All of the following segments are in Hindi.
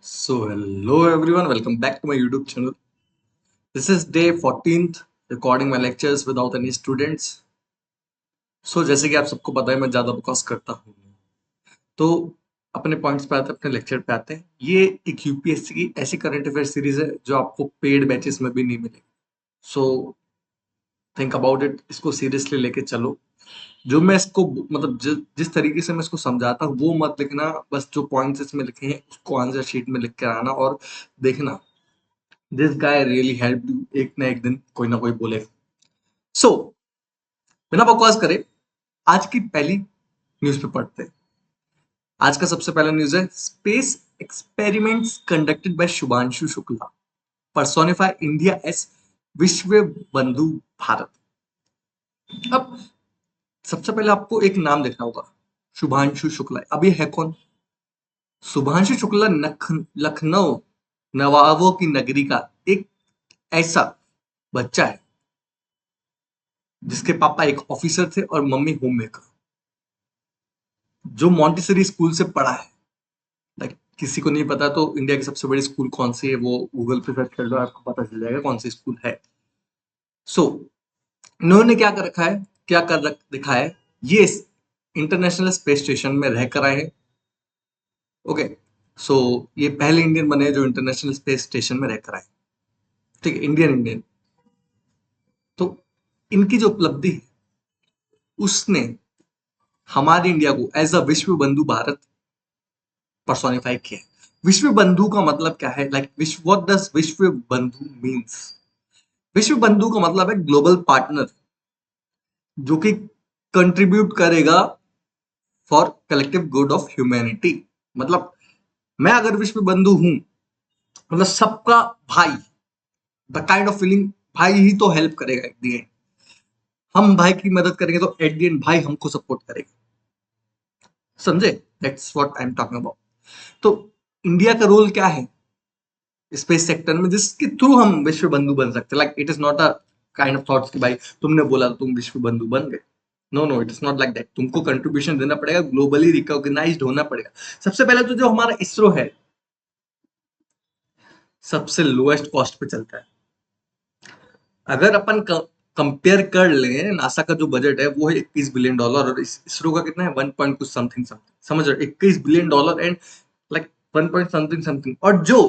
So, hello everyone, welcome back to my YouTube channel. This is day 14th, recording my lectures without any students. So, जैसे कि आप सबको पता है मैं ज़्यादा बकवास करता हूँ, तो अपने पॉइंट्स पे आते हैं, अपने लेक्चर पे आते हैं। ये एक यूपीएससी की ऐसी करंट अफेयर सीरीज है जो आपको पेड बैचेस में भी नहीं मिलेगी। सो थिंक अबाउट इट, इसको सीरियसली लेके चलो। जो मैं इसको मतलब जिस तरीके से मैं इसको समझाता हूँ वो मत लिखना, बस जो पॉइंट्स इसमें लिखे हैं उसको आंसर शीट में लिख कर आना और देखना this guy really help you, एक ना एक दिन कोई ना कोई बोले। सो बिना बकवास करे आज की पहली न्यूज पे पढ़ते हैं। आज का सबसे पहला न्यूज है, space experiments conducted by Shubhanshu Shukla personify India S विश्व बंधु भारत। अब सबसे पहले आपको एक नाम देखना होगा, शुभांशु शुक्ला। अब ये है कौन? शुभांशु शुक्ला लखनऊ नवाबों की नगरी का एक ऐसा बच्चा है जिसके पापा एक ऑफिसर थे और मम्मी होम मेकर, जो मॉन्टेसरी स्कूल से पढ़ा है। लाइक किसी को नहीं पता तो इंडिया की सबसे बड़ी स्कूल कौन सी है वो गूगल पे सर्च कर लो, आपको पता चल जाएगा कौन सी स्कूल है। सो इन्होंने क्या कर रखा है, क्या कर रख दिखा है, ये इंटरनेशनल स्पेस स्टेशन में रह कर आए हैं। ओके, सो ये पहले इंडियन बने जो इंटरनेशनल स्पेस स्टेशन में रह कर आए। ठीक है, इंडियन इंडियन। तो इनकी जो उपलब्धि है उसने हमारे इंडिया को एज अ विश्व बंधु भारत पर्सोनिफाई किया है। विश्व बंधु का मतलब क्या है? लाइक विश्व, व्हाट डज विश्व बंधु मींस? विश्व बंधु का मतलब है ग्लोबल पार्टनर जो कि कंट्रीब्यूट करेगा for collective good of humanity. मतलब मैं अगर विश्व बंधु हूं, मतलब सबका भाई, द काइंड ऑफ फीलिंग, भाई ही तो हेल्प करेगा एट द एंड। हम भाई की मदद करेंगे तो एट द एंड भाई हमको सपोर्ट करेगा। समझे? That's what I am talking about. तो इंडिया का रोल क्या है स्पेस सेक्टर में जिसके थ्रू हम विश्व बंधु बन सकते हैं? Like it is not a kind of thoughts कि भाई तुमने बोला तो तुम विश्व बंधु बन गए। No no, it is not like that. तुमको कंट्रीब्यूशन देना पड़ेगा, ग्लोबली रिकॉग्नाइज्ड होना पड़ेगा। सबसे पहले तो जो हमारा इसरो है सबसे लोएस्ट कॉस्ट पे चलता है। अगर अपन कंपेयर कर लें, नासा का जो बजट है वो है $21 बिलियन और इसरो का कितना है, 1 पॉइंट कुछ समथिंग समथिंग, समझ रहे? $21 billion and like 1 point something something. और जो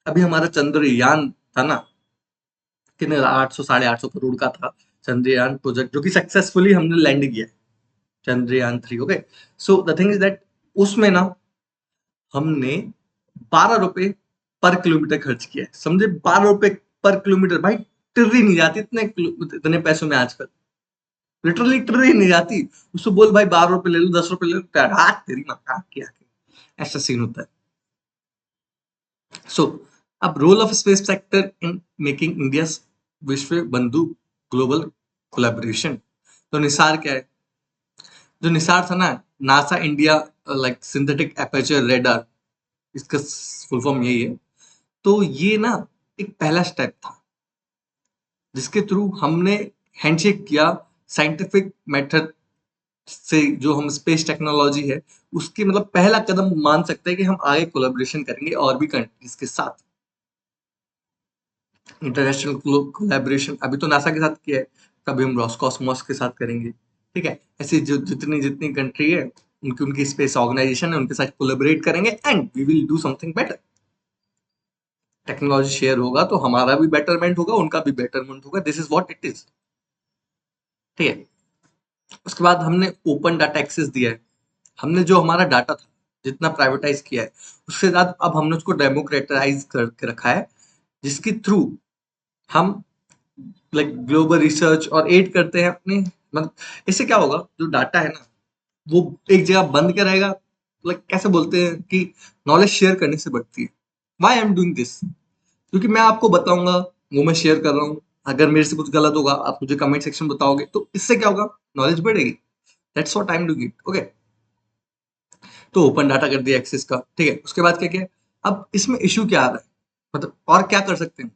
अभी हमारा चंद्रयान था ना, कितने 800 850 करोड़ का था चंद्रयान प्रोजेक्ट, जो कि सक्सेसफुली हमने लैंड किया है, Chandrayaan 3। Okay, so the thing is that उसमें ना हमने 12 रुपए पर किलोमीटर खर्च किया है। समझे? 12 रुपए पर किलोमीटर। भाई ट्री नहीं जाती इतने पैसों में आजकल, लिटरली ट्री नहीं जाती। उसको बोल भाई 12 रुपए ले लो, 10 रुपए ले लो, हाथ तेरी मत किया, ऐसा सीन होता है। सो अब role of space sector in making India विश्व बंधु ग्लोबल कोलैबोरेशन। तो निसार क्या है? जो निसार था ना, NASA India like synthetic aperture radar, इसका फुल फॉर्म यही है। तो ये ना एक पहला स्टेप था जिसके थ्रू हमने हैंडशेक किया साइंटिफिक मेथड से। जो हम स्पेस टेक्नोलॉजी है उसकी मतलब पहला कदम मान सकते हैं कि हम आगे कोलैबोरेशन करेंगे और भी कंट्रीज के साथ। इंटरनेशनल कोलैबोरेशन अभी तो नासा के साथ किया है, कभी हम रॉसकॉस्मोस के साथ करेंगे। ठीक है, ऐसी जो जितनी जितनी कंट्री है उनकी उनकी स्पेस ऑर्गेनाइजेशन है, उनके साथ कोलैबोरेट करेंगे and we will do something better. Technology share होगा तो हमारा भी बेटरमेंट होगा, उनका भी बेटरमेंट होगा। This is what it is. ठीक है, उसके बाद हमने ओपन डाटा एक्सेस दिया है। हमने जो हमारा डाटा था जितना प्राइवेटाइज किया है उसके साथ अब हमने उसको डेमोक्रेटाइज करके रखा है, जिसके थ्रू हम लाइक ग्लोबल रिसर्च और एड करते हैं अपने। मतलब इससे क्या होगा, जो डाटा है ना वो एक जगह बंद के रहेगा। लाइक कैसे बोलते हैं कि नॉलेज शेयर करने से बढ़ती है। Why I am doing this? क्योंकि मैं आपको बताऊंगा, वो मैं शेयर कर रहा हूँ। अगर मेरे से कुछ गलत होगा आप मुझे कमेंट सेक्शन में बताओगे तो इससे क्या होगा, नॉलेज बढ़ेगी। That's what I am doing it. Okay, तो ओपन डाटा कर दिया एक्सेस का। ठीक है, उसके बाद क्या क्या है? अब इसमें इश्यू क्या आ रहा है, मतलब और क्या कर सकते हैं?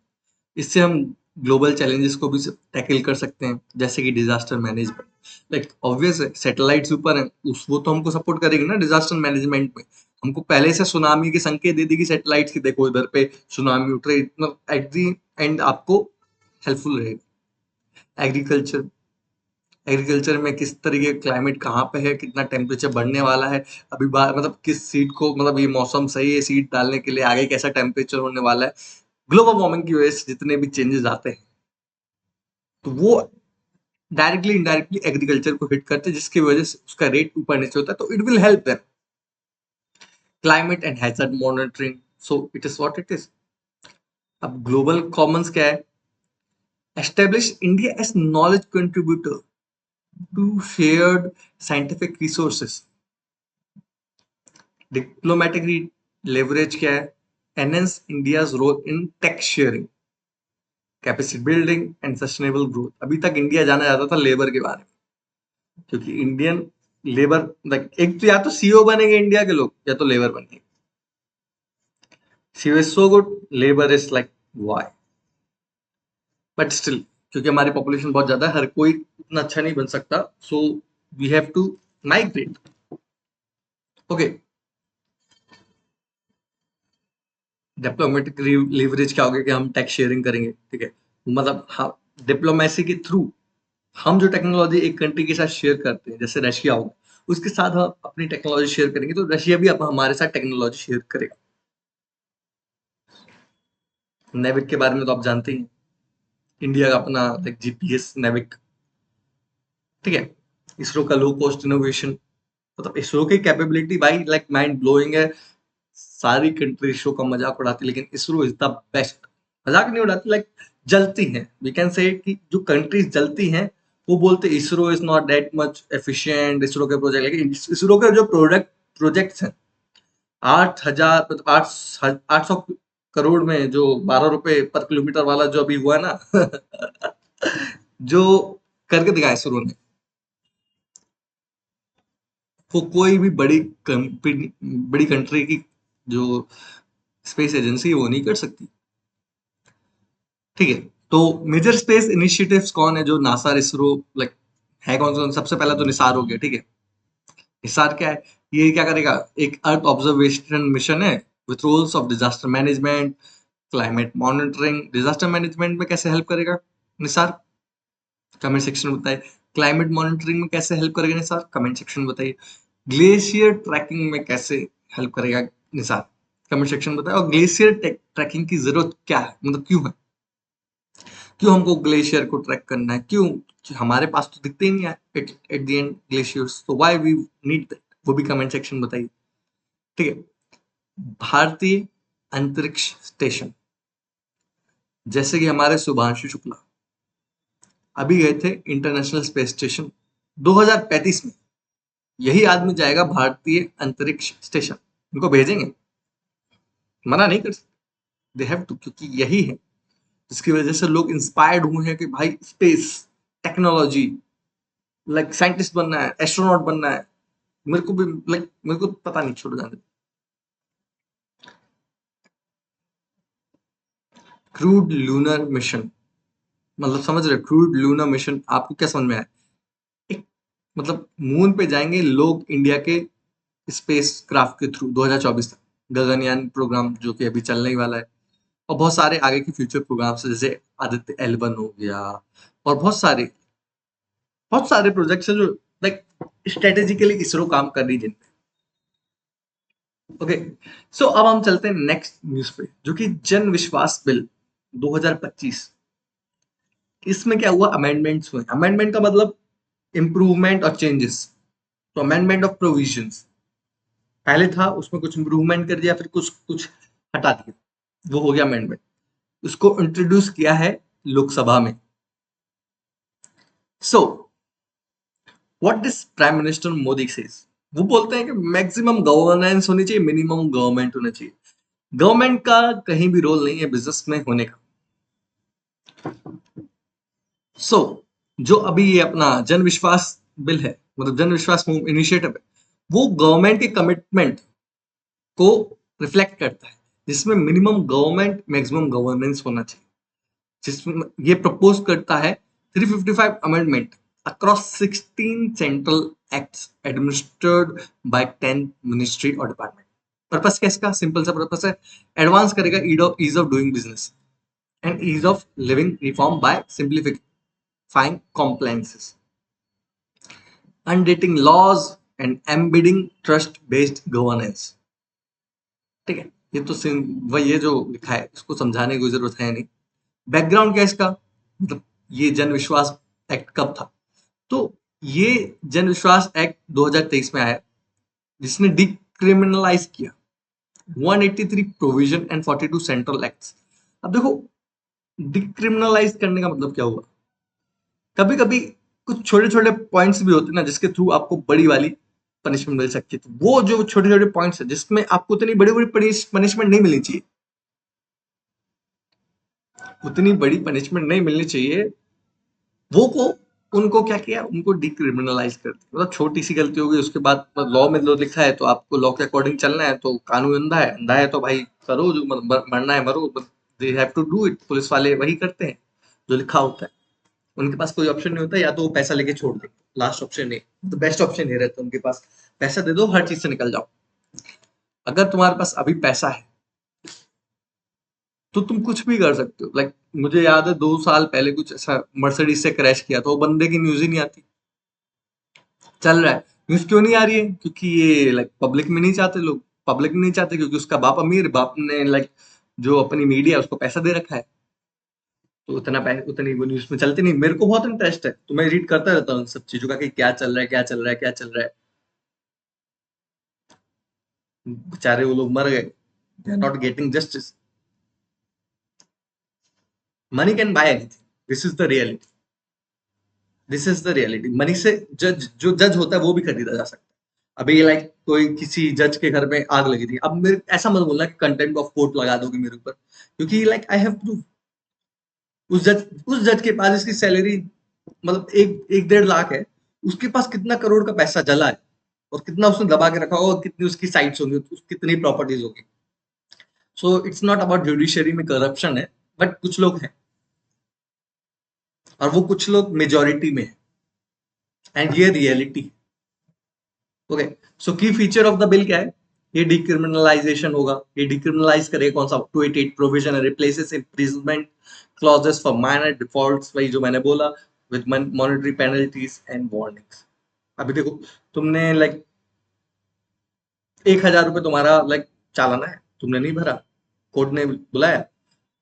इससे हम ग्लोबल चैलेंजेस को भी टैकल कर सकते हैं, जैसे कि डिजास्टर मैनेजमेंट। लाइक ऑब्वियस है, सैटेलाइट्स ऊपर है, उस वो तो हमको सपोर्ट करेगी ना डिजास्टर मैनेजमेंट में। हमको पहले से सुनामी के संकेत दे दी कि सैटेलाइट की देखो इधर पे सुनामी उठ रही, मतलब एट दी एंड आपको हेल्पफुल रहेगा। एग्रीकल्चर, एग्रीकल्चर में किस तरीके का क्लाइमेट कहाँ पे है, कितना टेम्परेचर बढ़ने वाला है, अभी बार मतलब किस सीड को, मतलब ये मौसम सही है सीड डालने के लिए, आगे कैसा टेम्परेचर होने वाला है, ग्लोबल वार्मिंग की वजह से जितने भी चेंजेस आते हैं तो वो डायरेक्टली इनडायरेक्टली एग्रीकल्चर को हिट करते हैं, जिसकी वजह से उसका रेट ऊपर नीचे होता है, तो it will help them. Climate and hazard monitoring, so it is what it is. अब ग्लोबल कॉमन्स क्या है? Establish India as knowledge contributor to shared scientific resources. Diplomatic leverage क्या है? Enhance India's role in tech sharing, capacity building and sustainable growth. अभी तक इंडिया जाना जाता था लेबर के बारे में, क्योंकि इंडियन लेबर लाइक एक तो या तो सीईओ बनेंगे इंडिया के लोग, या तो लेबर बनेंगे। CEO is so good, labour is like why, but still क्योंकि हमारी पॉपुलेशन बहुत ज्यादा है, हर कोई इतना अच्छा नहीं बन सकता, so we have to migrate. Okay, diplomatic leverage क्या हो गया कि हम टैक्स शेयरिंग करेंगे, ठीक है, मतलब हाँ, डिप्लोमेसी के थ्रू हम जो टेक्नोलॉजी एक कंट्री के साथ शेयर करते हैं, जैसे रशिया होगा, उसके साथ हम अपनी टेक्नोलॉजी शेयर करेंगे, तो रशिया भी अब हमारे साथ टेक्नोलॉजी शेयर करेगा। नेविक के बारे में तो आप जानते ही, इंडिया का अपना लाइक जीपीएस नेविक, ठीक है। इसरो का लो कॉस्ट इनोवेशन, मतलब इसरो की कैपेबिलिटी भाई लाइक माइंड ब्लोइंग है। सारी कंट्री इसरो का मजाक उड़ाती, लेकिन इसरो इज द बेस्ट। मजाक नहीं उड़ाती, लाइक जलती हैं, वी कैन से कि जो कंट्रीज जलती हैं वो बोलते ISRO is not that much efficient, ISRO के प्रोजेक्ट, लेकिन इसरो के जो प्रोजेक्ट्स हैं, 8,000 मतलब 800 करोड़ में जो 12 रुपए पर किलोमीटर वाला जो अभी हुआ ना जो करके दिखाया इसरो ने, वो कोई भी बड़ी कंपनी, बड़ी कंट्री की जो स्पेस एजेंसी है वो नहीं कर सकती, ठीक है। तो मेजर स्पेस इनिशिएटिव्स कौन है जो नासा इसरो लाइक है, कौन सा? सबसे पहला तो निसार हो गया, ठीक है। निसार क्या है? ये क्या करेगा? एक अर्थ ऑब्जर्वेशन मिशन है with rules of disaster management, climate monitoring. Disaster management में कैसे हेल्प करेगा निसार? कमेंट सेक्शन में बताइए। क्लाइमेट मॉनिटरिंग में कैसे हेल्प करेगा निसार? कमेंट सेक्शन में बताइए। ग्लेशियर ट्रैकिंग में कैसे हेल्प करेगा निसार? कमेंट सेक्शन में बताइए। और ग्लेशियर ट्रैकिंग की जरूरत क्या है, मतलब क्यों है, क्यों हमको ग्लेशियर को ट्रैक करना है, क्यों? हमारे पास तो दिखते ही नहीं है एट द एंड ग्लेशियर्स, तो व्हाई वी नीड दैट, वो भी कमेंट सेक्शन में बताइए, ठीक है। भारतीय अंतरिक्ष स्टेशन, जैसे कि हमारे शुभांशु शुक्ला अभी गए थे इंटरनेशनल स्पेस स्टेशन 2035 में, यही आदमी जाएगा भारतीय अंतरिक्ष स्टेशन, उनको भेजेंगे, मना नहीं कर सकते, दे हैव टू, क्योंकि यही है जिसकी वजह से लोग इंस्पायर्ड हुए हैं कि भाई स्पेस टेक्नोलॉजी, लाइक साइंटिस्ट बनना है, एस्ट्रोनॉट बनना है, मेरे को भी, लाइक मेरे को पता नहीं, छोड़ जाने। क्रूड लूनर मिशन, मतलब समझ रहे? क्रूड लूनर मिशन आपको क्या समझ में आया? एक मतलब मून पे जाएंगे लोग इंडिया के स्पेस क्राफ्ट के थ्रू 2024 तक, गगनयान प्रोग्राम जो कि अभी चलने ही वाला है, और बहुत सारे आगे के फ्यूचर प्रोग्राम्स जैसे आदित्य L1 हो गया, और बहुत सारे प्रोजेक्ट्स हैं जो लाइक स्ट्रेटेजिकली इसरो काम कर रही है जिन पे। ओके, सो अब हम चलते हैं नेक्स्ट न्यूज पे, जो कि जन विश्वास बिल 2025। इसमें क्या हुआ? अमेंडमेंट्स हुए। अमेंडमेंट का मतलब इंप्रूवमेंट और चेंजेस, तो अमेंडमेंट ऑफ प्रोविजंस पहले था, उसमें कुछ इंप्रूवमेंट कर दिया, फिर कुछ कुछ हटा दिया, वो हो गया अमेंडमेंट। उसको इंट्रोड्यूस किया है लोकसभा में। So what this prime minister Modi says, वो बोलते हैं कि मैक्सिमम गवर्नेंस होनी चाहिए, मिनिमम गवर्नमेंट होना चाहिए। गवर्नमेंट का कहीं भी रोल नहीं है बिजनेस में होने का। सो जो अभी ये अपना जन विश्वास बिल है, मतलब जन विश्वास इनिशिएटिव है, वो गवर्नमेंट के कमिटमेंट को रिफ्लेक्ट करता है, जिसमें मिनिमम गवर्नमेंट मैक्सिमम गवर्नेंस होना चाहिए, जिसमें ये प्रपोज करता है 355 amendment across 16 central acts administered by 10 ministry और डिपार्टमेंट। पर्पस क्या इसका? सिंपल सा पर्पस है, एडवांस करेगा ease of doing business and ease of living reform by simplifying compliances, updating laws and embedding trust based governance. ठीक है, ये तो वही ये जो लिखा है इसको समझाने की जरूरत है नहीं। बैकग्राउंड क्या है इसका? मतलब ये जन विश्वास एक्ट कब था? तो ये जन विश्वास एक्ट 2023 में आया, जिसने डिक्रिमिनलाइज किया 183 प्रोविजन एंड 42 सेंट्रल एक्ट्स। अब देखो, डिक्रिमिनलाइज करने का मतलब क्या हुआ? कभी कभी कुछ छोटे छोटे पॉइंट्स भी होते हैं ना, जिसके थ्रू आपको बड़ी वाली पनिशमेंट मिल सकती है। तो वो जो छोटे छोटे पॉइंट्स है जिसमें आपको उतनी बड़ी बड़ी पनिशमेंट नहीं मिलनी चाहिए, उतनी बड़ी पनिशमेंट नहीं मिलनी चाहिए, वो को उनको क्या किया, उनको डिक्रिमिनलाइज कर दिया। मतलब छोटी सी गलती होगी, उसके बाद लॉ में जो लिखा है तो आपको लॉ के अकॉर्डिंग चलना है, तो कानून अंधा है, अंधा है तो भाई करो, जो मरना है मरो, they have to do it. Police वाले वही करते हैं जो लिखा होता है, उनके पास कोई ऑप्शन नहीं होता, या तो वो पैसा लेके छोड़ दे, लास्ट ऑप्शन है, तो बेस्ट ऑप्शन ये रहता है उनके पास, पैसा दे दो, हर चीज से निकल जाओ। अगर तुम्हारे पास अभी पैसा है तो तुम कुछ भी कर सकते हो। लाइक मुझे याद है 2 साल पहले कुछ ऐसा मर्सिडीज से क्रैश किया, तो वो बंदे की न्यूज ही नहीं आती। चल रहा है, न्यूज क्यों नहीं आ रही है? क्योंकि ये लाइक पब्लिक में नहीं चाहते लोग, पब्लिक में नहीं चाहते क्योंकि उसका बाप अमीर, बाप ने लाइक जो अपनी मीडिया है उसको पैसा दे रखा है, तो उतना पैसा उतनी वो न्यूज में चलती नहीं। मेरे को बहुत इंटरेस्ट है तो मैं रीड करता रहता हूँ उन सब चीजों का कि क्या चल रहा है, क्या चल रहा है, क्या चल रहा है। बेचारे वो लोग मर गए, they are not getting justice. Money can buy anything, this is the reality, this is the reality. Money से जज, जो जज होता है वो भी खरीदा जा सकता है। अभी लाइक कोई किसी जज के घर में आग लगी थी, अब मेरे ऐसा मत बोलना कि कंटेम्प्ट ऑफ कोर्ट लगा दोगे मेरे ऊपर, क्योंकि लाइक आई हैव प्रूफ। उस जज के पास इसकी सैलरी मतलब 1-1.5 लाख है, उसके पास कितना करोड़ का पैसा जला है, और कितना उसने दबा के रखा होगा, और कितनी उसकी साइट्स होंगी, कितनी प्रॉपर्टीज होगी। So it's not about judiciary में करप्शन है, बट कुछ लोग हैं, और वो कुछ लोग मेजोरिटी में है, एंड ये रियलिटी। ओके, सो की फीचर ऑफ द बिल क्या है? ये डिक्रिमिनलाइजेशन होगा, ये डिक्रिमिनलाइज करेगा कौन सा? 288 provision replaces imprisonment clauses for minor defaults, वही जो मैंने बोला, with monetary penalties and warnings. अभी देखो, तुमने लाइक 1,000 रुपए तुम्हारा लाइक चालाना है, तुमने नहीं भरा, कोर्ट ने बुलाया,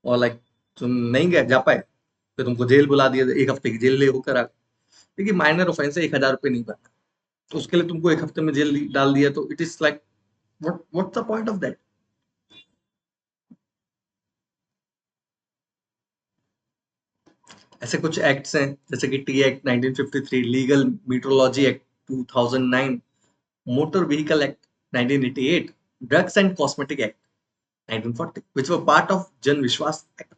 और लाइक तुम नहीं गए, जा पाए, फिर तुमको जेल बुला दिया, 1 हफ्ते की जेल ले होकर आ गए। देखिए माइनर ऑफेंस है, 1,000 रुपए नहीं भरना, तो उसके लिए तुमको 1 हफ्ते में जेल डाल दिया, तो it is like what's the point of that? ऐसे कुछ एक्ट्स हैं जैसे कि tea act 1953, legal metrology act 2009, motor vehicle act 1988, drugs and cosmetic act 1940, which were part of Jan Vishwas Act,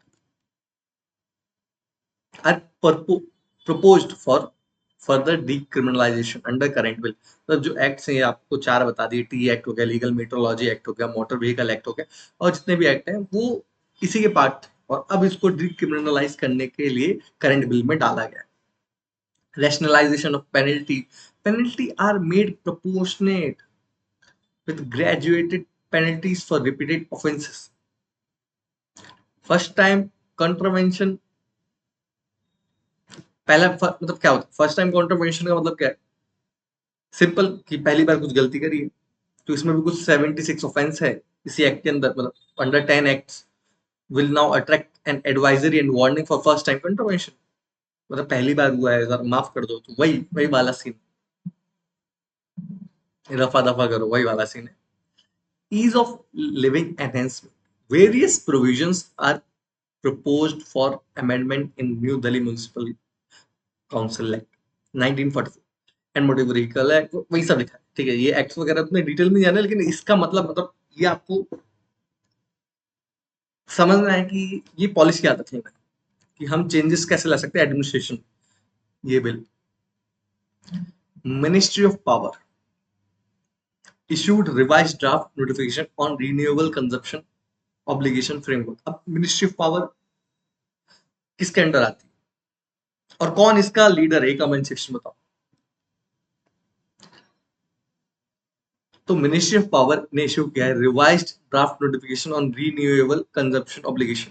are proposed for further decriminalization under current bill। तो जो एक्ट्स हैं ये आपको 4 बता दिए, टी एक्ट हो गया, लीगल मीट्रोलॉजी एक्ट हो गया, मोटर व्हीकल एक्ट हो गया, और जितने भी एक्ट हैं वो इसी के पार्ट थे, और अब इसको डिक्रिमिनलाइज करने के लिए करंट बिल में डाला गया। Rationalization of penalty are made proportionate with graduated penalties for repeated offenses। First time contravention, पहला मतलब क्या होता है फर्स्ट टाइम कॉन्ट्रवेंशन का मतलब क्या है? सिंपल कि पहली बार कुछ गलती करी है, तो इसमें भी कुछ 76 ऑफेंस है इसी एक्ट के अंदर, मतलब under 10 acts will now attract an advisory and warning for first time contravention. मतलब पहली बार हुआ है, जरा माफ कर दो, तो वही वही वाला सीन, रफा दफा करो, वही वाला सीन है। Ease of living enhancement. Various provisions are proposed for amendment in New Delhi Municipal Council Act 1944 and Motor Vehicle Act, वही सब लिखा है। ठीक है, ये एक्ट वगैरह उतने डिटेल में जाना है, लेकिन इसका मतलब ये आपको समझना है कि ये पॉलिसी याद रखना है कि हम चेंजेस कैसे ला सकते हैं एडमिनिस्ट्रेशन। ये bill, ministry of power issued revised draft notification on renewable consumption obligation framework। अब मिनिस्ट्री ऑफ पावर किसके अंडर आती है और कौन इसका लीडर है? कमेंट सेक्शन बताओ। तो मिनिस्ट्री ऑफ पावर ने इश्यू किया है revised draft notification on renewable consumption obligation.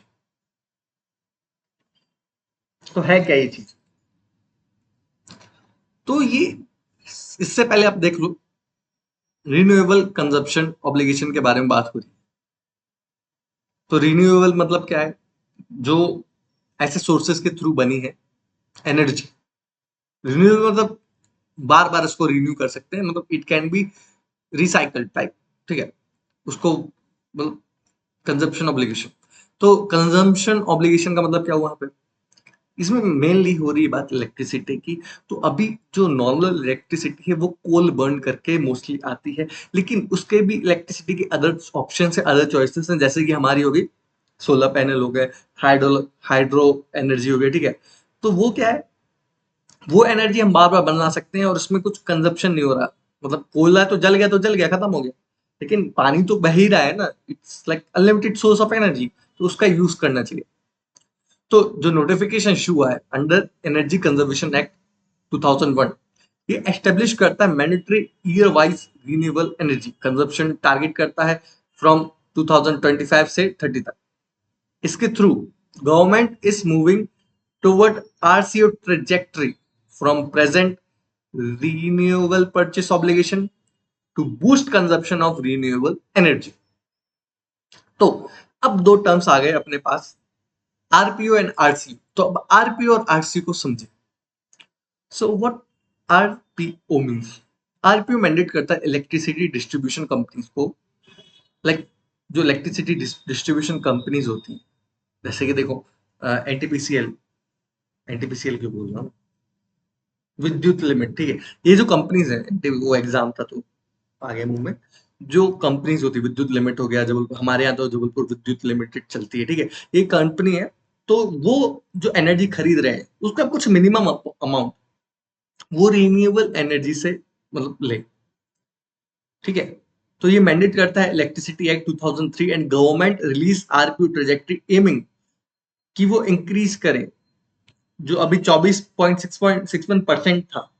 तो है क्या ये चीज? तो ये इससे पहले आप देख लो, रिन्यूएबल कंजम्पशन ऑब्लिगेशन के बारे में बात हो रही है। तो रिन्यूएबल मतलब क्या है? जो ऐसे सोर्सेस के थ्रू बनी है एनर्जी। रिन्यूएबल मतलब बार बार इसको रिन्यू कर सकते हैं, मतलब it can be recycled type, ठीक है। उसको मतलब कंजम्पशन ऑब्लिगेशन। तो कंजम्पशन ऑब्लिगेशन का मतलब क्या हुआ यहाँ पे? इसमें मेनली हो रही है बात इलेक्ट्रिसिटी की। तो अभी जो नॉर्मल इलेक्ट्रिसिटी है वो कोल बर्न करके मोस्टली आती है, लेकिन उसके भी इलेक्ट्रिसिटी के अदर ऑप्शन है, अदर चॉइसेस हैं, जैसे कि हमारी होगी सोलर पैनल हो गए, हाइड्रो एनर्जी हो गई, ठीक है। तो वो क्या है, वो एनर्जी हम बार बार बना सकते हैं और उसमें कुछ कंजप्शन नहीं हो रहा। मतलब कोयला तो जल गया, खत्म हो गया, लेकिन पानी तो बह ही रहा है ना। It's like unlimited source of energy, तो उसका यूज करना चाहिए। तो जो नोटिफिकेशन इशू हुआ है अंडर एनर्जी कंजर्वेशन एक्ट 2001, ये एस्टेब्लिश करता है mandatory year wise renewable energy consumption target करता है फ्रॉम 2025 से 30 तक। इसके through government is moving toward RCO trajectory from present renewable purchase obligation to boost consumption of renewable energy. तो अब दो टर्म्स आ गए अपने पास, आरपीओ एंड आरसीओ। तो अब आरपीओ और आरसीओ को समझे। So what RPO means? RPO mandate करता है इलेक्ट्रिसिटी डिस्ट्रीब्यूशन कंपनीज को, लाइक जो इलेक्ट्रिसिटी डिस्ट्रीब्यूशन कंपनीज होती हैं, जैसे कि देखो एनटीपीसीएल, एनटीपीसीएल क्यों बोल रहा हूँ, विद्युत लिमिट, ठीक है। ये जो कंपनीज है, वो एग्जाम था तो आ गया मुंह में। जो कंपनीज होती है, विद्युत लिमिट हो गया जबलपुर, हमारे यहाँ तो जबलपुर विद्युत लिमिटेड चलती है, ठीक है। ये कंपनी है। तो वो जो एनर्जी खरीद रहे हैं उसका कुछ मिनिमम अमाउंट वो रिन्यूएबल एनर्जी से मतलब ले, ठीक है। तो ये मैंडेट करता है electricity act 2003 and government release RPO trajectory aiming कि वो इंक्रीज करे। जो अभी 24.61% था,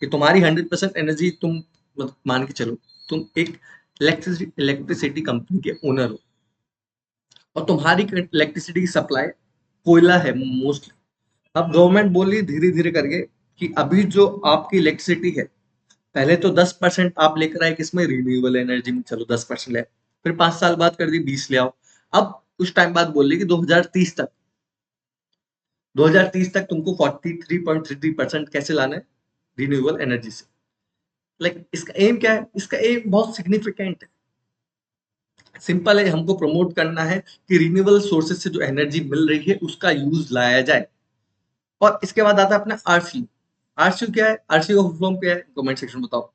कि तुम्हारी 100% एनर्जी तुम मतलब मान के चलो तुम एक इलेक्ट्रिसिटी कंपनी के ओनर हो और तुम्हारी इलेक्ट्रिसिटी की सप्लाई कोयला है मोस्टली। अब गवर्नमेंट बोली धीरे धीरे करके कि अभी जो आपकी इलेक्ट्रिसिटी है, पहले तो 10% आप लेकर आए किसमें, रिन्यूएबल एनर्जी में, चलो 10% ले। फिर 5 साल बाद कर दी 20 ले आओ। अब उस टाइम बाद बोल रही कि 2030 तक तुमको 43.33% कैसे लाना है, रिन्यूएबल एनर्जी से। लाइक इसका एम क्या है? इसका एम बहुत सिग्निफिकेंट है, सिंपल है। हमको प्रमोट करना है कि रिन्यूएबल सोर्सेज से जो एनर्जी मिल रही है उसका यूज लाया जाए। और इसके बाद आता है अपना आरसीयू। आरसीयू क्या है? आरसीयू का फुल फॉर्म क्या है? कमेंट सेक्शन में बताओ।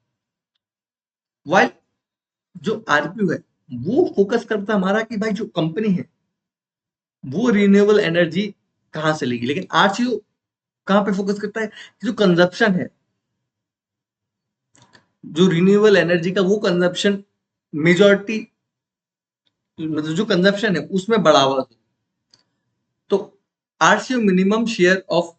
वाइल जो आरपीयू है वो फोकस करता है हमारा कि भाई जो कंपनी है वो रिन्यूएबल एनर्जी कहां से लेगी, लेकिन आरसीयू कहां पे फोकस करता है कि जो कंजप्शन है, जो रिन्यूएबल एनर्जी का वो कंजप्शन मेजॉरिटी, मतलब जो कंजप्शन है उसमें बढ़ावा दो। तो RCU minimum share of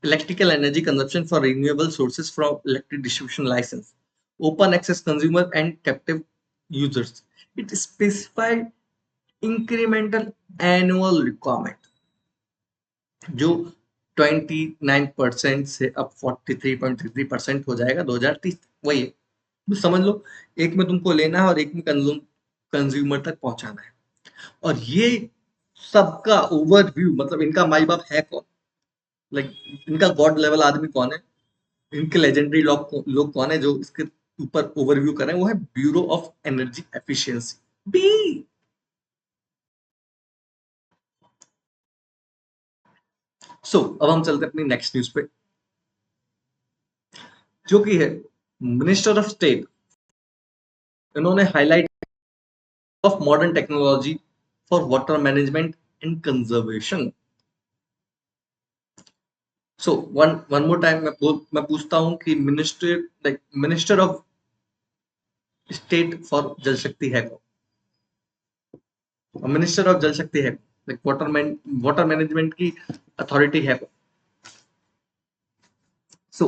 electrical energy consumption for renewable sources from electric distribution license, open access consumer and captive users. It specified incremental annual requirement जो 29% से अब 43.33% हो जाएगा 2030। वही है, तो समझ लो, एक में तुमको लेना है और एक में कंज्यूमर तक पहुंचाना है। और ये सबका ओवरव्यू, मतलब इनका माई बाप है कौन, लाइक इनका गॉड लेवल आदमी कौन है, इनके लेजेंडरी लोग कौन है जो इसके ऊपर ओवरव्यू कर रहे हैं, वो है bureau of energy efficiency, B. So अब हम चलते हैं अपनी नेक्स्ट न्यूज पे, जो कि है मिनिस्टर ऑफ स्टेट। इन्होंने highlight of modern technology for water management and conservation. So one one more time मैं पूछता हूं कि मिनिस्टर ऑफ स्टेट फॉर जल शक्ति है कौन? मिनिस्टर ऑफ जल शक्ति है, लाइक वाटर मैनेजमेंट की अथॉरिटी है कौन? सो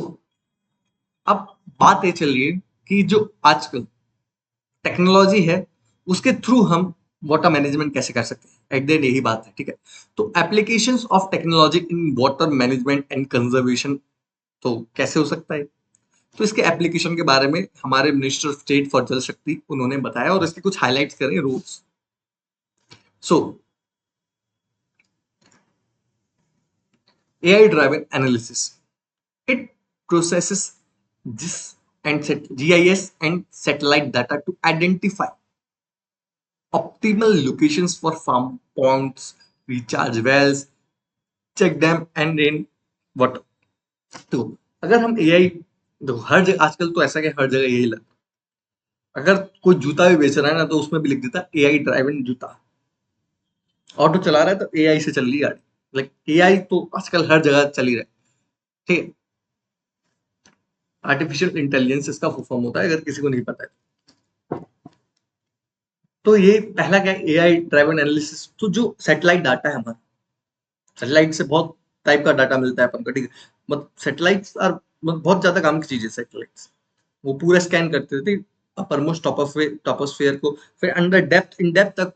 अब बात ये चल रही है कि जो आजकल टेक्नोलॉजी है उसके थ्रू हम वाटर मैनेजमेंट कैसे कर सकते हैं, एट द एंड यही बात है, ठीक है। तो applications of technology in water management and conservation, तो कैसे हो सकता है। तो इसके एप्लीकेशन के बारे में हमारे मिनिस्टर ऑफ स्टेट फॉर जल शक्ति उन्होंने बताया और इसके कुछ हाईलाइट्स करें rules. So AI driven analysis, it processes GIS GIS and satellite data to identify optimal locations for farm ponds, recharge wells, check dam and rain water। तो अगर हम AI, देखो हर जगह आजकल तो ऐसा कि हर जगह यही लग, अगर कोई जूता भी बेच रहा है ना तो उसमें भी लिख देता है AI ड्राइवन जूता। ऑटो चला रहा है तो AI से चल रही गाड़ी, लाइक AI तो आजकल हर जगह चल ही रहा है, ठीक है। आर्टिफिशियल इंटेलिजेंस इसका फुल फॉर्म होता है, अगर किसी को नहीं पता है। तो ये पहला क्या है, AI ड्राइवन एनालिसिस। तो जो सैटेलाइट डाटा है हमारा, सैटेलाइट से बहुत टाइप का डाटा मिलता है अपन को, ठीक है। मतलब सैटेलाइट्स और बहुत ज्यादा काम की चीज है सैटेलाइट्स। वो पूरा स्कैन करते थे अपर मोस्ट टॉपोस्फेयर को, फिर अंडर डेप्थ इन डेप्थ तक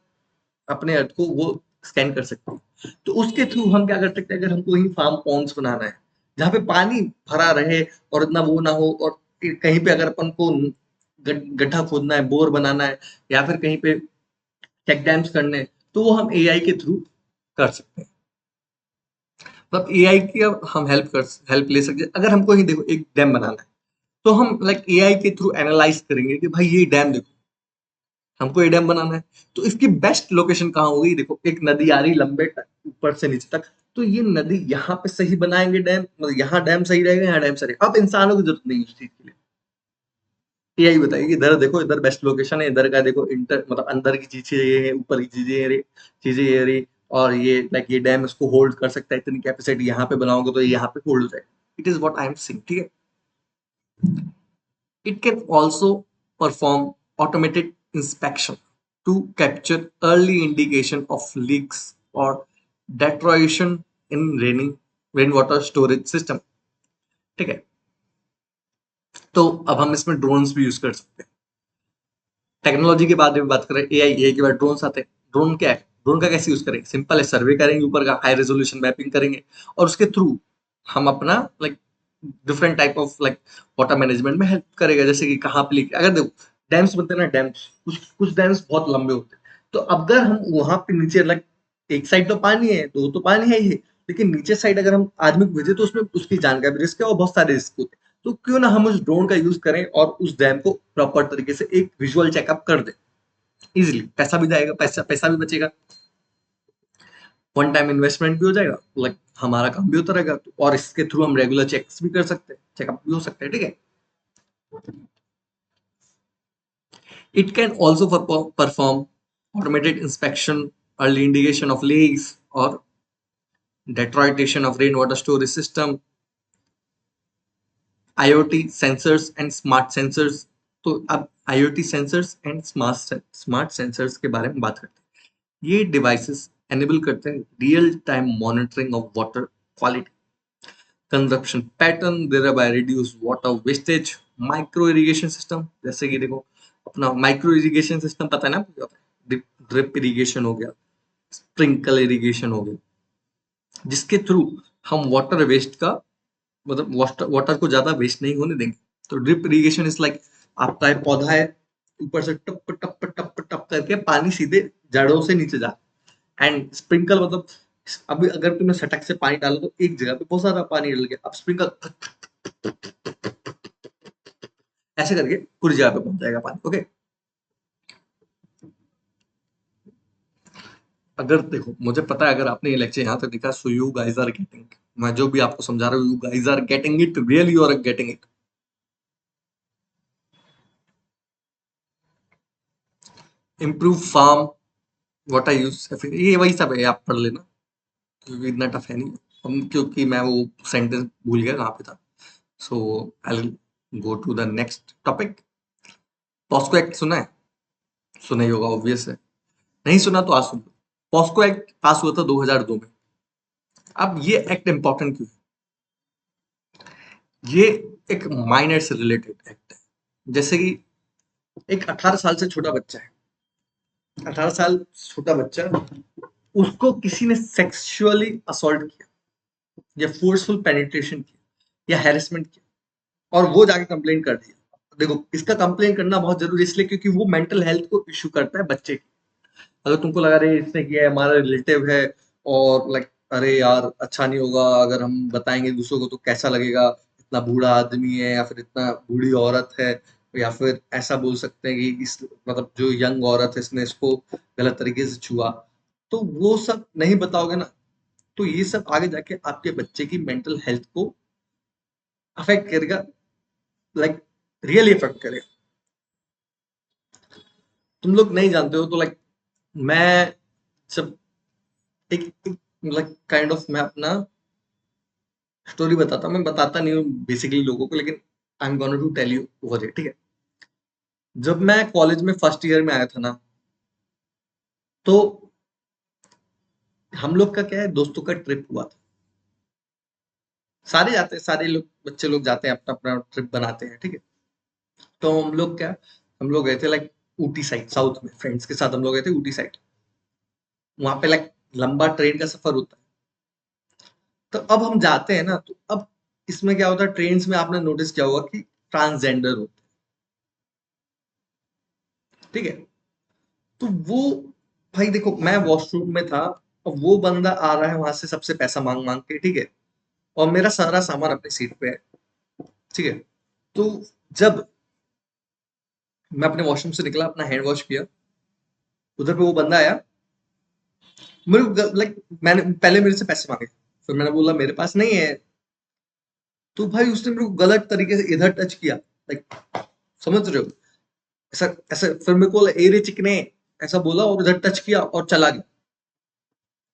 अपने अर्थ को वो स्कैन कर सकते हैं। तो उसके थ्रू हम क्या कर सकते हैं, अगर हमको ही फार्म पॉन्ड्स बनाना है जहाँ पे पानी भरा रहे और इतना वो ना हो, और कहीं पे अगर अपन को गड्ढा खोदना है, बोर बनाना है, या फिर कहीं पे चेक डैम्स करने हैं, तो वो हम AI के थ्रू कर सकते हैं। मतलब AI की अब हम हेल्प ले सकते हैं। अगर हमको ही देखो एक डैम बनाना है तो हम लाइक AI के थ्रू एनालाइज करेंगे कि भाई ये डैम देखो, हमको ये डैम बनाना है तो इसकी बेस्ट लोकेशन कहाँ होगी। देखो एक नदी आ रही लंबे ऊपर से नीचे तक, तो ये नदी यहाँ पे सही बनाएंगे डैम, मतलब यहाँ डैम सही रहेगा, यहाँ डैम सही रहेगा। अब इंसानों की जरूरत नहीं है उस चीज के लिए, AI बताएगी इधर देखो, इधर बेस्ट लोकेशन है, इधर का देखो इंटर मतलब अंदर की चीजें ये है, ऊपर की चीजें ये रही, चीजें ये रही, और ये लाइक ये डैम इसको होल्ड कर सकता है, इतनी कैपेसिटी यहाँ पे बनाओगे तो ये यहाँ पे होल्ड हो जाएगा। It is what I am saying, ठीक है। It can also perform automated inspection to capture early indication of leaks or deterioration in rainwater storage system, ठीक है। तो अब हम इसमें ड्रोन्स भी यूज कर सकते हैं। टेक्नोलॉजी के बारे में बात करें, AI के बाद ड्रोन्स आते हैं। ड्रोन क्या है, ड्रोन का कैसे यूज करेंगे, सिंपल है, सर्वे करेंगे ऊपर का, हाई रेजोल्यूशन मैपिंग करेंगे और उसके थ्रू हम अपना like different type of like water management में हेल्प करेगा। जैसे कि कहाँ पे अगर देखो डैम्स बनते हैं ना, डैम्स कुछ कुछ डैम्स बहुत लंबे होते हैं, तो अगर हम वहां पे नीचे लाइक एक साइड तो पानी है, तो वो तो पानी है ही है, लेकिन नीचे साइड अगर हम आदमी को भेजे तो उसमें उसकी जान का भी रिस्क है और बहुत सारे रिस्क होते हैं। तो क्यों ना हम उस ड्रोन का यूज करें और उस डैम को प्रॉपर तरीके से एक विजुअल चेकअप कर दें इजिली। पैसा भी जाएगा, पैसा पैसा भी बचेगा, वन टाइम इन्वेस्टमेंट भी हो जाएगा, लाइक हमारा काम भी होता रहेगा, और इसके थ्रू हम रेगुलर चेक्स भी कर सकते हैं, चेकअप भी हो सकते हैं, ठीक है। It can also perform automated inspection, early indication of leaks or deterioration of rainwater storage system, IoT sensors and smart sensors। तो अब IoT sensors and smart sensors के बारे में बात करते हैं। ये डिवाइसेस एनेबल करते हैं real time monitoring of water quality, consumption pattern, thereby reduce water wastage, micro irrigation system. जैसे कि देखो अपना माइक्रो इरिगेशन सिस्टम पता है ना, ड्रिप इरिगेशन हो गया, स्प्रिंकल इरिगेशन हो गया, जिसके थ्रू हम वाटर वेस्ट का मतलब वाटर को ज्यादा वेस्ट नहीं होने देंगे। तो ड्रिप इरिगेशन इज लाइक आपका एक पौधा है, ऊपर से टप टप टप टप करके पानी सीधे जड़ों से नीचे जा, एंड स्प्रिंकल मतलब अभी अगर तुमने सटक से पानी डाला तो एक जगह पे बहुत सारा पानी डल गया, अब स्प्रिंकल ऐसे करके पूरी जगह पे पहुंच जाएगा पानी, ओके। अगर देखो मुझे पता है अगर आपने ये लेक्चर यहाँ तक देखा, so you guys are getting, मैं जो भी आपको समझा रहा हूँ you guys are getting it, really you are getting it. Improve form what I use, ये वही सब है, आप पढ़ लेना क्योंकि इतना टफ है नहीं। क्योंकि मैं वो सेंटेंस भूल गया कहाँ पे था। So I go to the next topic. POCSO act सुना है, सुना ही होगा ऑब्वियस है, नहीं सुना तो आज सुन लो। पॉस्को एक्ट पास हुआ था 2002 में। अब ये एक्ट इंपॉर्टेंट क्यों है, ये एक माइनर से रिलेटेड एक्ट है। जैसे कि एक 18 साल से छोटा बच्चा है, 18 साल छोटा बच्चा, उसको किसी ने सेक्सुअली असॉल्ट किया या फोर्सफुल पेनिट्रेशन किया या हैरेसमेंट किया और वो जाके कंप्लेन कर दिया। देखो, इसका कंप्लेन करना बहुत जरूरी है, इसलिए क्योंकि वो मेंटल हेल्थ को इश्यू करता है बच्चे की। अगर तुमको लगा रहे इसने किया है, हमारा रिलेटिव है, और लाइक अरे यार अच्छा नहीं होगा अगर हम बताएंगे दूसरों को तो कैसा लगेगा, इतना बूढ़ा आदमी है या फिर इतना बूढ़ी औरत है, या फिर ऐसा बोल सकते हैं कि इस मतलब जो यंग औरत है इसने इसको गलत तरीके से छुआ, तो वो सब नहीं बताओगे ना, तो ये सब आगे जाके आपके बच्चे की मेंटल हेल्थ को अफेक्ट करेगा, लाइक रियली इफेक्ट करेगा। तुम लोग नहीं जानते हो तो लाइक मैं जब एक लाइक काइंड ऑफ मैं अपना स्टोरी बताता हूँ, मैं बताता नहीं हूँ बेसिकली लोगों को, लेकिन I am gonna to tell you over it, ठीक है। जब मैं कॉलेज में फर्स्ट ईयर में आया था ना, तो हम लोग का क्या है, दोस्तों का ट्रिप हुआ था। सारे जाते हैं, सारे लोग बच्चे लोग जाते हैं, अपना अपना ट्रिप बनाते हैं, ठीक है। तो हम लोग क्या, हम लोग गए थे लाइक ऊटी साइड, साउथ में फ्रेंड्स के साथ हम लोग गए थे ऊटी साइड। वहां पे लाइक लंबा ट्रेन का सफर होता है। तो अब हम जाते हैं ना, तो अब इसमें क्या होता है, ट्रेन में आपने नोटिस किया होगा कि ट्रांसजेंडर होते हैं, ठीक है। तो वो, भाई देखो मैं वॉशरूम में था, और वो बंदा आ रहा है वहां से सबसे पैसा मांग मांग के, ठीक है, और मेरा सारा सामान अपनी सीट पे है, ठीक है। तो जब मैं अपने वॉशरूम से निकला, अपना हैंड वॉश किया, उधर पे वो बंदा आया, मेरे को लाइक मैंने पहले मेरे से पैसे मांगे, फिर मैंने बोला मेरे पास नहीं है, तो भाई उसने मेरे को गलत तरीके से इधर टच किया, लाइक समझ रहे हो, ऐसा ऐसा, फिर मेरे को ए रे चिकने ऐसा बोला और इधर टच किया और चला गया।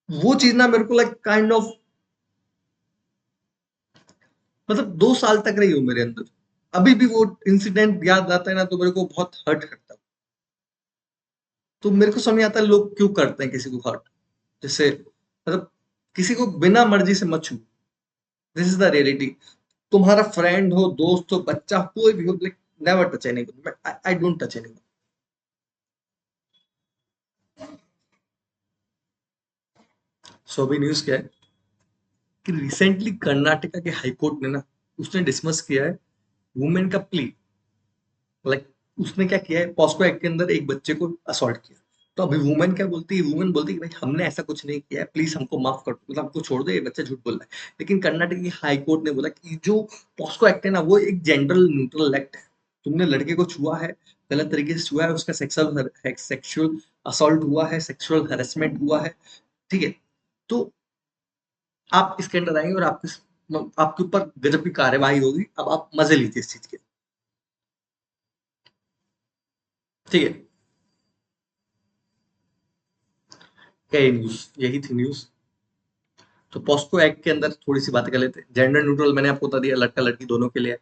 वो चीज ना मेरे को लाइक काइंड ऑफ, मतलब 2 साल तक रही हो मेरे अंदर। अभी भी वो इंसिडेंट याद आता है ना, तो मेरे को बहुत हर्ट करता है। तो मेरे को समझ नहीं आता लोग क्यों करते हैं किसी को हर्ट, जैसे मतलब किसी को बिना मर्जी से मत छू। This is the reality. तुम्हारा फ्रेंड हो, दोस्त हो, बच्चा, कोई भी हो, like never touch anyone, I don't touch anyone. So अभी न्यूज क्या है कि रिसेंटली कर्नाटका के हाई कोर्ट ने ना, उसने डिसमिस किया है वुमेन का प्ली, लाइक उसने क्या किया है, पॉस्को एक्ट के अंदर एक बच्चे को असॉल्ट किया। तो अभी वुमेन क्या बोलती है, वुमेन बोलती है कि भाई हमने ऐसा कुछ नहीं किया है, प्लीज हमको माफ कर दो, मतलब हमको छोड़ दो, ये बच्चा झूठ बोल रहा है। लेकिन कर्नाटक की हाई कोर्ट ने बोला कि जो पॉस्को एक्ट है ना, वो एक जेंडर न्यूट्रल एक्ट है। तुमने लड़के को छुआ है, गलत तरीके से छुआ है, उसका सेक्सुअल असॉल्ट हुआ है, सेक्सुअल हेरेसमेंट हुआ है, ठीक है। तो आप इसके अंदर आएंगे और आपके ऊपर गजब की कार्यवाही होगी, अब आप मजे लीजिए इस चीज के, ठीक है। क्या ये न्यूज, यही थी न्यूज। तो पॉस्को एक्ट के अंदर थोड़ी सी बातें कर लेते हैं। जेंडर न्यूट्रल मैंने आपको बता दिया, लड़का लड़की दोनों के लिए है,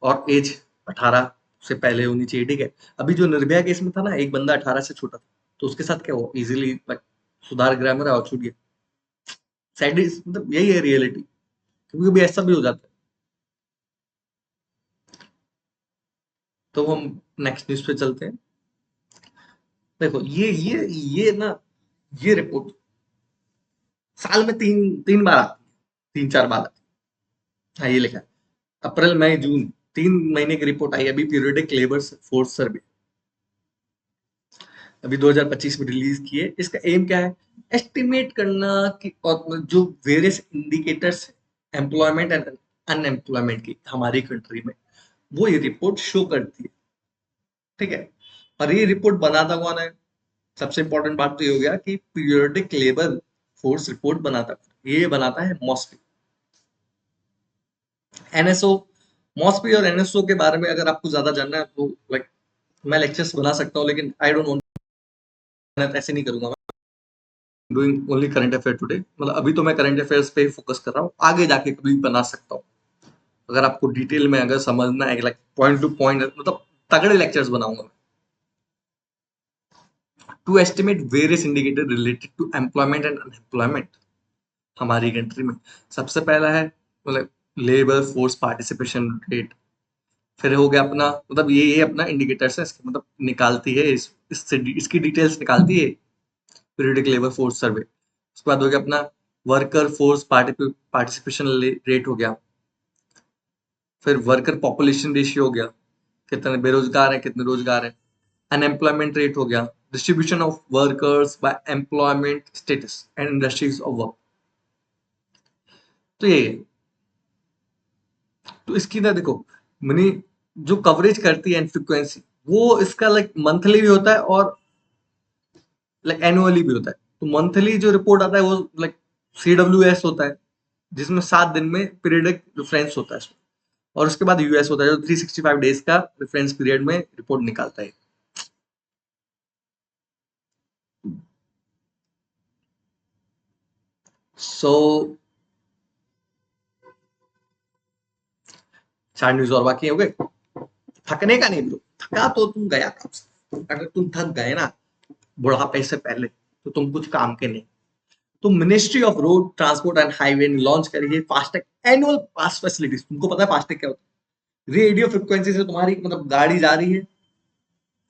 और एज 18 से पहले होनी चाहिए, ठीक है। अभी जो निर्भया केस में था ना, एक बंदा 18 से छोटा था, तो उसके साथ क्या हुआ, इजीली सुधार ग्रामर और छूट गया। सैड, मतलब यही है रियलिटी, कभी कभी ऐसा भी हो जाता है। तो हम नेक्स्ट न्यूज पे चलते हैं। देखो ये ना, ये रिपोर्ट साल में तीन तीन बार आती है, 3-4 बार आती है। हाँ, ये लिखा है, अप्रैल मई जून, 3 महीने की रिपोर्ट आई अभी, पीरियोडिक लेबर फोर्स सर्वे, अभी 2025 में रिलीज की है। इसका एम क्या है, एस्टिमेट करना कि और जो various indicators employment and unemployment की हमारी कंट्री में, वो ये रिपोर्ट शो करती है, ठीक है। और ये रिपोर्ट बनाता कौन है, सबसे इंपॉर्टेंट बात तो ये हो गया कि पीरियोडिक लेबर फोर्स रिपोर्ट बनाता कौन है? ये बनाता है मॉस्पी, एनएसओ। मॉस्पी और एनएसओ के बारे में अगर आपको ज्यादा जानना है तो लाइक मैं लेक्चर्स बना सकता हूँ, लेकिन आई डोंट वांट, ऐसे नहीं करूंगा। Doing only current affair today, मतलब अभी तो मैं करंट अफेयर्स पे ही फोकस कर रहा हूँ, आगे जाके कभी बना सकता हूँ। अगर आपको डिटेल में अगर समझना है, लाइक पॉइंट टू पॉइंट, मतलब तगड़े लेक्चर्स बनाऊंगा मैं। To estimate various indicator related to employment and unemployment हमारी कंट्री में, सबसे पहला है मतलब लेबर फोर्स पार्टिसिपेशन रेट, फिर हो गया अपना, मतलब ये अपना इंडिकेटर्स है, इसके मतलब निकालती है इससे इसकी डिटेल्स निकालती है पीरियडिक लेबर फोर्स सर्वे। उसके बाद हो गया अपना वर्कर फोर्स पार्टिसिपेशन रेट हो गया। फिर वर्कर पॉपुलेशन रेशियो हो गया, कितने बेरोजगार हैं कितने रोजगार हैं। अनएम्प्लॉयमेंट रेट हो गया, distribution of workers by employment status and industries of work. तो ये है। तो इसकी ना देखो, मनी जो कवरेज करती है फ्रीक्वेंसी, वो इसका लाइक मंथली भी होता है और लाइक एनुअली भी होता है। तो मंथली जो रिपोर्ट आता है वो लाइक CWS होता है, जिसमें 7 दिन में पीरियडिक रेफरेंस होता है इसमें। और उसके बाद यूएस होता है जो 365 डेज का रेफरेंस पीरियड में रिपोर्ट निकालता है। सो 4 न्यूज और बाकी हो गए। थकने का नहीं ब्रो, थका तो तुम गया कब से। अगर तुम थक गए ना बुढ़ापे से पहले तो तुम कुछ काम के नहीं। तो ministry of road transport and highway ने लॉन्च करी है फास्टैग एनुअल पास फैसिलिटीज। तुमको पता है फास्टैग क्या होता है? रेडियो फ्रिक्वेंसी से तुम्हारी मतलब गाड़ी जा रही है,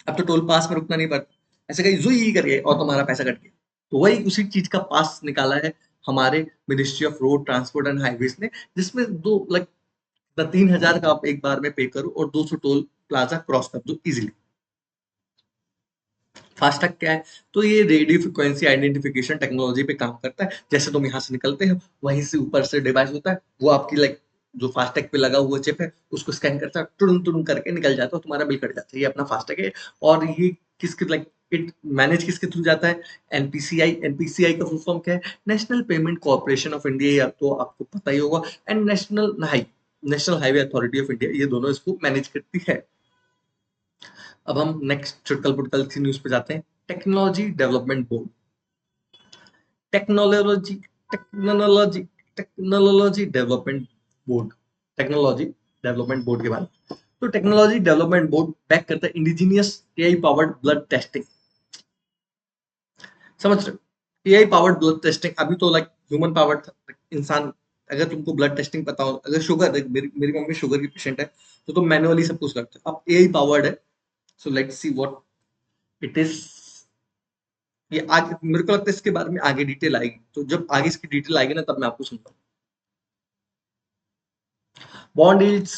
अब तो टोल पास में रुकना नहीं पड़ता, ऐसे कहीं जुई करके और तुम्हारा पैसा कट गया। तो वही उसी चीज का पास निकाला है हमारे ministry of road transport and highways ने, जिसमें दो लाइक 3,000 का आप एक बार में पे करो और 200 टोल प्लाजा क्रॉस कर दो इजिली। फास्टैग क्या है? तो ये रेडियो फ्रिक्वेंसी आइडेंटिफिकेशन टेक्नोलॉजी पे काम करता है। जैसे तुम यहाँ से निकलते हो, वहीं से ऊपर से डिवाइस होता है, वो आपकी लाइक जो फास्टैग पे लगा हुआ चिप है उसको स्कैन करता है, तुरंत तुरंत करके निकल जाता है, तुम्हारा बिल कट जाता है। ये अपना फास्टैग है। और ये किसके लाइक इट मैनेज किसके थ्रू जाता है? एनपीसीआई। एनपीसीआई का फुल फॉर्म क्या है? National payment corporation of India, तो आपको पता ही होगा। And national highway authority of India, ये दोनों इसको मैनेज करती है। अब हम नेक्स्ट चुटकल पुटकल सी न्यूज पे जाते हैं। Technology development board. Technology technology technology development board technology development board के बारे में। तो टेक्नोलॉजी डेवलपमेंट बोर्ड बैक करता है indigenous AI powered blood testing. समझ रहे हो? एआई पावर्ड ब्लड टेस्टिंग अभी तो लाइक ह्यूमन पावर्ड था, इंसान। अगर तुमको ब्लड टेस्टिंग पता हो, अगर शुगर, मेरी मम्मी शुगर की पेशेंट है, तो तुम मैनुअली सब कुछ करते हो। अब एआई पावर्ड है। So let's see what it is. ये आगे मेरे को लगता है इसके बारे में आगे डिटेल आएगी, तो जब आगे इसकी डिटेल आएगी ना तब मैं आपको सुनता हूँ। बॉन्ड यील्ड्स,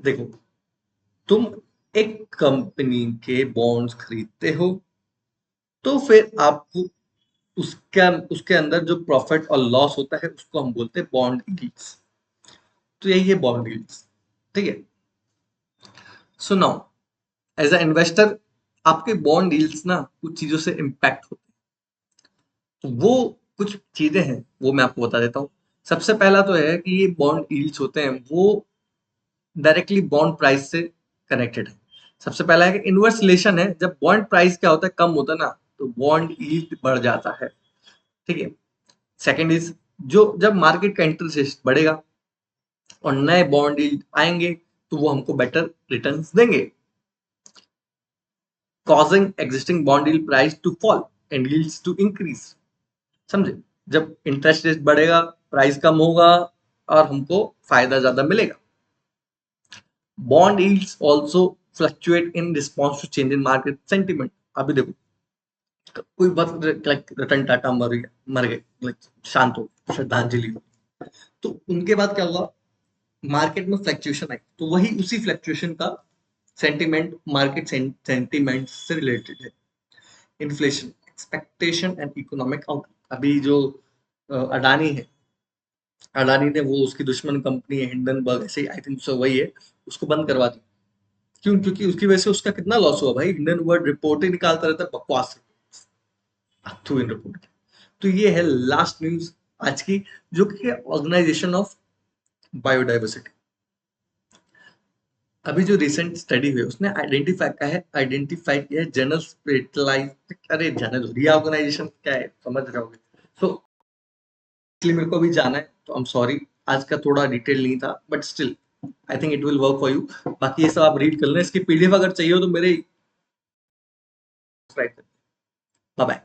देखो, तुम एक कंपनी के बॉन्ड्स खरीदते हो, तो फिर आपको उसका उसके अंदर जो प्रॉफिट और लॉस होता है उसको हम बोलते हैं बॉन्ड यील्ड्स। तो यही है बॉन्ड यील्ड्स। ठीक है। So now as a investor, आपके बॉन्ड यील्ड्स ना कुछ चीजों से इम्पैक्ट होते हैं। तो वो कुछ चीजें हैं, वो मैं आपको बता देता हूँ। सबसे पहला तो है कि ये बॉन्ड यील्ड्स होते हैं वो डायरेक्टली बॉन्ड प्राइस से कनेक्टेड है। सबसे पहला है कि इनवर्स रिलेशन है। जब बॉन्ड प्राइस क्या होता है, कम होता है ना, तो बॉन्ड यील्ड बढ़ जाता है। ठीक है। सेकंड इज, जो जब मार्केट का इंटरेस्ट बढ़ेगा और नए बॉन्ड यील्ड आएंगे तो वो हमको बेटर रिटर्न्स देंगे, causing existing bond yield price to fall and yields to increase. समझे? जब इंटरेस्ट रेट बढ़ेगा, प्राइस कम होगा और हमको फायदा ज्यादा मिलेगा। Bond yields also fluctuate in response to change in market sentiment. अभी देखो, कोई बस लाइक रतन टाटा मर गए, लाइक शांत हो, श्रद्धांजलि हो, तो उनके बाद क्या हुआ? मार्केट में फ्लक्चुएशन आई, तो वही उसी फ्लक्चुएशन का सेंटीमेंट मार्केट सेंटीमेंट से रिलेटेड है। Inflation expectation and economic outlook. अभी जो अडानी है, अडानी ने वो उसकी दुश्मन कंपनी है हिंडनबर्ग, ऐसे आई थिंक सो वही है, उसको बंद करवा दी। क्यों? क्योंकि उसकी वजह से उसका कितना लॉस हुआ भाई। हिंडनबर्ग रिपोर्ट ही निकालता रहता है, बकवास अथू इन रिपोर्ट। तो ये है लास्ट न्यूज आज की, जो कि ऑर्गेनाइजेशन ऑफ बायोडाइवर्सिटी। अभी जो रिसेंट स्टडी हुई उसने आइडेंटिफाई किया है जनरल स्पेटलाइज, अरे जाने दो, रीऑर्गेनाइजेशन क्या है समझ रहे होगे। सो इसलिए मेरे को अभी जाना है, तो आई एम सॉरी, आज का थोड़ा डिटेल नहीं था, but still I think it will work for you. बाकी ये सब आप रीड कर लें, इसकी पीडीएफ अगर चाहिए हो तो मेरे, बाय बाय।